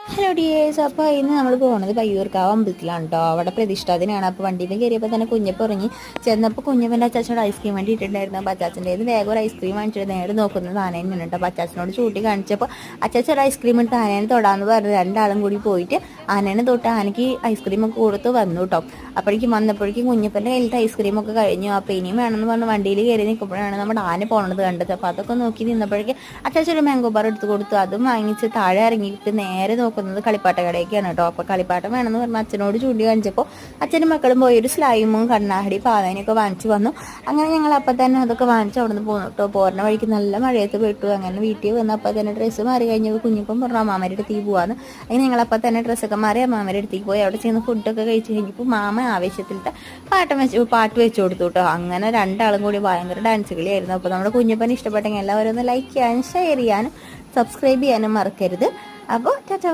Hello dears, അപ്പോൾ ഇന്ന് നമ്മൾ പോകുന്നത് പയ്യൂർക്കാവ് അമ്പലത്തിലാണ് കേട്ടോ. അവിടെ പ്രതിഷ്ഠാ ദിനമാണ്. അപ്പോൾ വണ്ടിയിൽ കയറിയപ്പോൾ തന്നെ കുഞ്ഞപ്പം ഇറങ്ങി ചെന്നപ്പോൾ കുഞ്ഞപ്പൻ്റെ അച്ചാച്ചനോട് ഐസ്ക്രീം വേണ്ടി ഇട്ടിട്ടുണ്ടായിരുന്നു. അപ്പോൾ അച്ചാച്ചൻ്റെ വേഗം ഒരു ഐസ്ക്രീം വാങ്ങിച്ചിട്ട് നേരെ നോക്കുന്നത് ആനേനാണ് കേട്ടോ. അപ്പോൾ അച്ചാച്ചനോട് ചൂണ്ടി കാണിച്ചപ്പോൾ അച്ചാച്ച ഒരു ഐസ്ക്രീം എടുത്ത് ആനേനെ തൊടാന്ന് പറഞ്ഞ് രണ്ടാളും കൂടി പോയിട്ട് ആനേനെ തൊട്ട് ആനയ്ക്ക് ഐസ്ക്രീമൊക്കെ കൊടുത്ത് വന്നു കേട്ടോ. അപ്പോഴേക്കും വന്നപ്പോഴേക്കും കുഞ്ഞപ്പൻ്റെ കയ്യിലത്തെ ഐസ്ക്രീമൊക്കെ കഴിഞ്ഞു. അപ്പോൾ ഇനിയും വേണമെന്ന് പറഞ്ഞ് വണ്ടിയിൽ കയറി നിൽക്കുമ്പോഴാണ് നമ്മുടെ ആന പോണത് കണ്ടത്. അപ്പോൾ അതൊക്കെ നോക്കി നിന്നപ്പോഴേക്കും അച്ചാച്ച ഒരു മാംഗോ ബാർ എടുത്ത് കൊടുത്തു. അതും വാങ്ങിച്ച് താഴെ ഇറങ്ങിയിട്ട് നേരെ നോക്കുന്നത് കളിപ്പാട്ട കടയൊക്കെയാണ് കേട്ടോ. അപ്പോൾ കളിപ്പാട്ടം വേണമെന്ന് പറഞ്ഞാൽ അച്ഛനോട് ചൂണ്ടി കാണിച്ചപ്പോൾ അച്ഛനും മക്കളും പോയി ഒരു സ്ലൈമും കണ്ണാടി പാവേനൊക്കെ വാങ്ങിച്ചു വന്നു. അങ്ങനെ ഞങ്ങൾ അപ്പം തന്നെ അതൊക്കെ വാങ്ങിച്ച് അവിടെ നിന്ന് പോന്നു കേട്ടോ. പോരുന്ന വഴിക്ക് നല്ല മഴയത്ത് പെട്ടു. അങ്ങനെ വീട്ടിൽ വന്ന് അപ്പം തന്നെ ഡ്രസ്സ് മാറി കഴിഞ്ഞപ്പോൾ കുഞ്ഞിപ്പം പറഞ്ഞു അമ്മാമരുടെ അടുത്തേക്ക് പോകാമെന്ന്. അങ്ങനെ ഞങ്ങൾ അപ്പം തന്നെ ഡ്രസ്സൊക്കെ മാറി അമ്മാമരുടെ അടുത്തേക്ക് പോയി. അവിടെ ചെന്ന് ഫുഡൊക്കെ കഴിച്ച് കഴിഞ്ഞപ്പോൾ മാമ ആവേശത്തിലത്തെ പാട്ട് വെച്ച് കൊടുത്തു കേട്ടോ. അങ്ങനെ രണ്ടാളും കൂടി ഭയങ്കര ഡാൻസ് കളിയായിരുന്നു. അപ്പോൾ നമ്മുടെ കുഞ്ഞപ്പനെ ഇഷ്ടപ്പെട്ടെങ്കിൽ എല്ലാവരും ഒന്ന് ലൈക്ക് ചെയ്യാനും ഷെയർ ചെയ്യാനും സബ്സ്ക്രൈബ് ചെയ്യാനും മറക്കരുത്. അപ്പോൾ ടാറ്റാ.